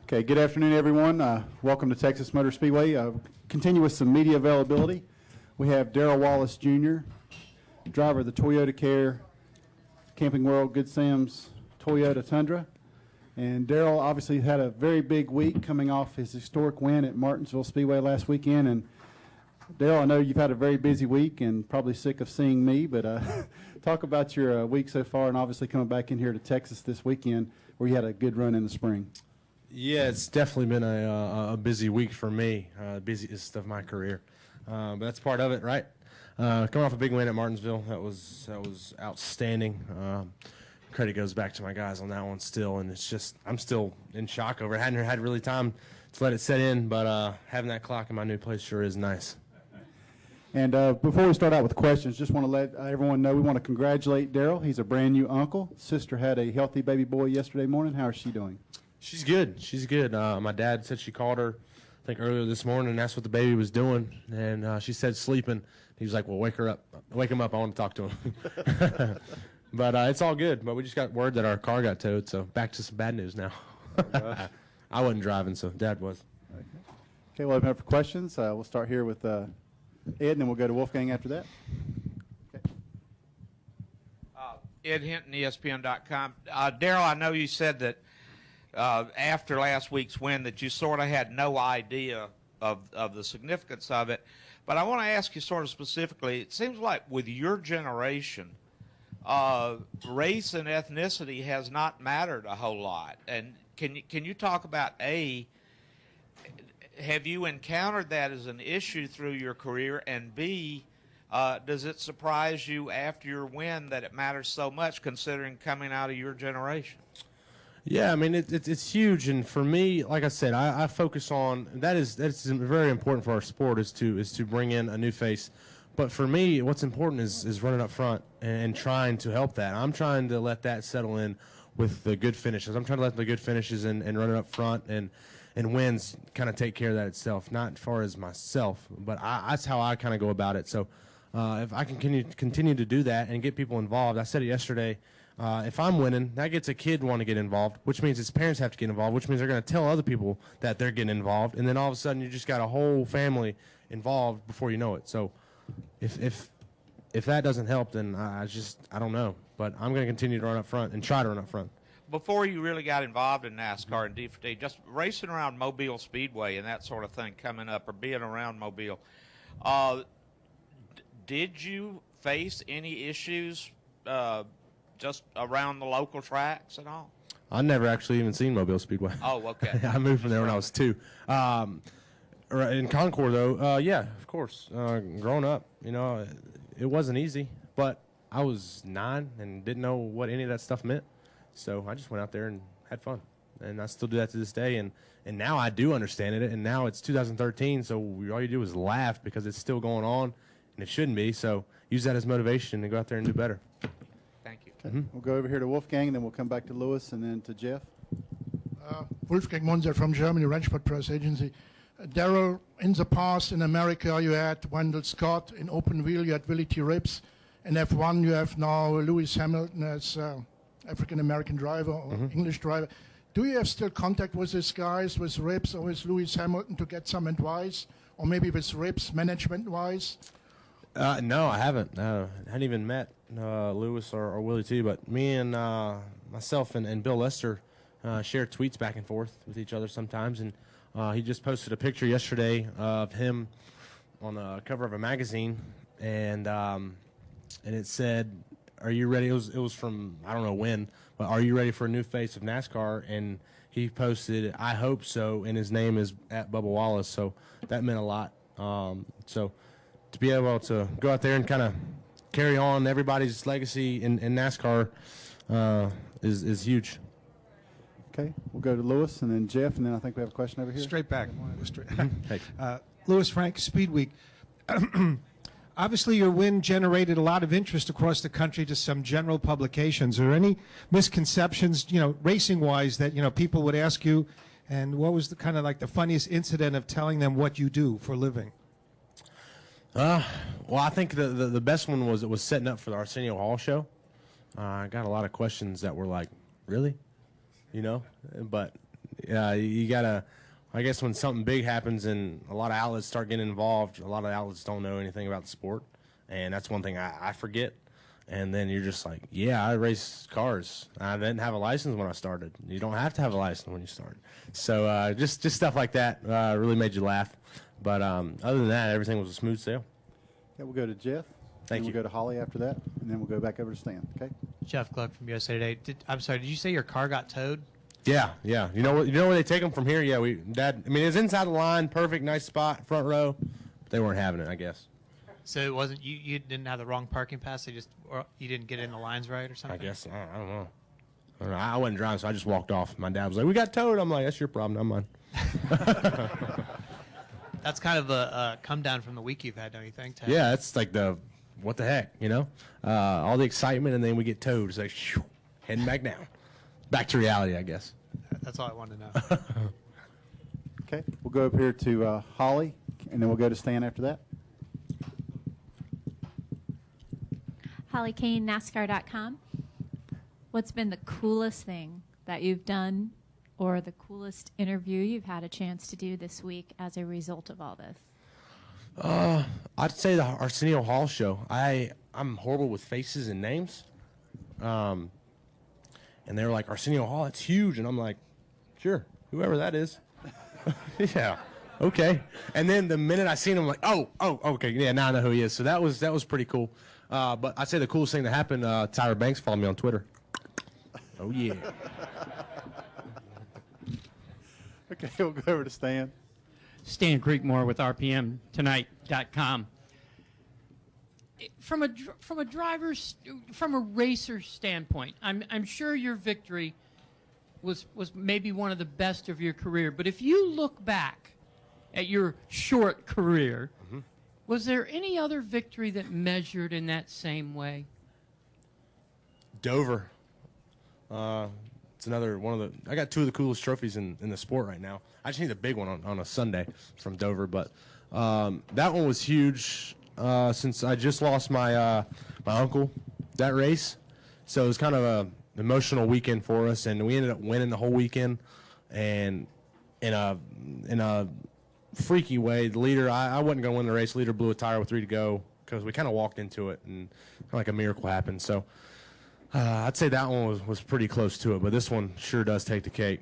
Okay, good afternoon, everyone. Welcome to Texas Motor Speedway. Continue with some media availability. We have Darrell Wallace, Jr., driver of the Toyota Care, Camping World, Good Sam's Toyota Tundra. And Darrell obviously had a very big week coming off his historic win at Martinsville Speedway last weekend. And Darrell, I know you've had a very busy week and probably sick of seeing me, but talk about your week so far and obviously coming back in here to Texas this weekend where you had a good run in the spring. Yeah, it's definitely been a busy week for me, busiest of my career. But that's part of it, right? Coming off a big win at Martinsville, that was outstanding. Credit goes back to my guys on that one still, and it's just I'm still in shock over it. Hadn't had really time to let it set in, but having that clock in my new place sure is nice. And before we start out with questions, just want to let everyone know we want to congratulate Darrell. He's a brand new uncle. Sister had a healthy baby boy yesterday morning. How is she doing? She's good. She's good. My dad said she called her, I think, earlier this morning and asked what the baby was doing. And she said sleeping. He was like, well, wake her up. Wake him up. I want to talk to him. But it's all good. But we just got word that our car got towed, so back to some bad news now. I wasn't driving, so Dad was. Okay, we'll open up for questions. We'll start here with Ed, and then we'll go to Wolfgang after that. Okay. Ed Hinton, ESPN.com. Darrell, I know you said that after last week's win that you sort of had no idea of the significance of it. But I want to ask you sort of specifically, it seems like with your generation, race and ethnicity has not mattered a whole lot. And can you talk about, A, have you encountered that as an issue through your career, and B, does it surprise you after your win that it matters so much considering coming out of your generation? Yeah, I mean, it's huge, and for me, like I said, I focus on that's very important for our sport is to bring in a new face. But for me, what's important is running up front and trying to help that. I'm trying to let that settle in with the good finishes. I'm trying to let the good finishes and running up front and wins kind of take care of that itself, not as far as myself, but that's how I kind of go about it. So if I can continue to do that and get people involved, I said it yesterday. If I'm winning, that gets a kid want to get involved, which means his parents have to get involved, which means they're going to tell other people that they're getting involved, and then all of a sudden you just got a whole family involved before you know it. So if that doesn't help, then I don't know. But I'm going to continue to run up front and try to run up front. Before you really got involved in NASCAR and D4D, just racing around Mobile Speedway and that sort of thing coming up or being around Mobile, did you face any issues just around the local tracks and all? I never actually even seen Mobile Speedway. Oh, okay. I moved from there when I was 2. In Concord, though, yeah, of course. Growing up, it wasn't easy, but I was 9 and didn't know what any of that stuff meant. So I just went out there and had fun, and I still do that to this day. And now I do understand it, and now it's 2013, so all you do is laugh because it's still going on, and it shouldn't be. So use that as motivation and go out there and do better. Okay. We'll go over here to Wolfgang, and then we'll come back to Lewis, and then to Jeff. Wolfgang Monzer from Germany, Ranchport Press Agency. Darrell, in the past in America you had Wendell Scott, in open wheel you had Willie T. Ribbs, in F1 you have now Lewis Hamilton as African-American driver or English driver. Do you have still contact with these guys, with Ribbs or with Lewis Hamilton to get some advice, or maybe with Ribbs management-wise? No, I haven't. I hadn't even met Lewis or Willie T. But me and myself and Bill Lester share tweets back and forth with each other sometimes. And he just posted a picture yesterday of him on the cover of a magazine, and it said, "Are you ready?" It was from I don't know when, but "Are you ready for a new face of NASCAR?" And he posted, "I hope so," and his name is at Bubba Wallace. So that meant a lot. So to be able to go out there and kind of carry on everybody's legacy in NASCAR is huge. Okay, we'll go to Lewis and then Jeff, and then I think we have a question over here. Straight back. Hey. Lewis Frank, Speed Week. Obviously, your win generated a lot of interest across the country to some general publications. Are there any misconceptions, racing-wise, that, people would ask you? And what was the kind of like the funniest incident of telling them what you do for a living? Well, I think the best one was setting up for the Arsenio Hall show. I got a lot of questions that were like, really? But You gotta. I guess when something big happens and a lot of outlets start getting involved, a lot of outlets don't know anything about the sport, and that's one thing I forget. And then you're just like, yeah, I race cars. I didn't have a license when I started. You don't have to have a license when you start. So just stuff like that really made you laugh. But other than that, everything was a smooth sail. Okay, we'll go to Jeff. Thank and you. We'll go to Holly after that, and then we'll go back over to Stan. Okay. Jeff Gluck from USA Today. I'm sorry, did you say your car got towed? Yeah. You know what? You know where they take them from here? Yeah, Dad. I mean, it was inside the line, perfect, nice spot, front row. But they weren't having it, I guess. So it wasn't you didn't have the wrong parking pass. Or you didn't get in the lines right or I something. guess I don't know. I wasn't driving, so I just walked off. My dad was like, "We got towed." I'm like, "That's your problem, not mine." That's kind of a come down from the week you've had, don't you think? Ted? Yeah, it's like what the heck, you know? All the excitement, and then we get towed. It's like, shoo, heading back down. Back to reality, I guess. That's all I wanted to know. Okay, we'll go up here to Holly, and then we'll go to Stan after that. Holly Kane, NASCAR.com. What's been the coolest thing that you've done or the coolest interview you've had a chance to do this week as a result of all this? I'd say the Arsenio Hall show. I'm horrible with faces and names. And they were like, Arsenio Hall, it's huge. And I'm like, sure, whoever that is. Yeah, okay. And then the minute I seen him, I'm like, oh, okay, yeah, now I know who he is. So that was pretty cool. But I'd say the coolest thing that happened, Tyra Banks followed me on Twitter. Oh, yeah. Okay, we'll go over to Stan. Stan Creekmore with RPMtonight.com. From a racer standpoint, I'm sure your victory was maybe one of the best of your career. But if you look back at your short career, was there any other victory that measured in that same way? Dover. It's another one of the. I got two of the coolest trophies in the sport right now. I just need a big one on a Sunday from Dover, but that one was huge since I just lost my my uncle that race, so it was kind of a emotional weekend for us, and we ended up winning the whole weekend, and in a freaky way, the leader. I wasn't going to win the race. The leader blew a tire with 3 to go because we kind of walked into it, and kind of like a miracle happened. So. I'd say that one was pretty close to it, but this one sure does take the cake.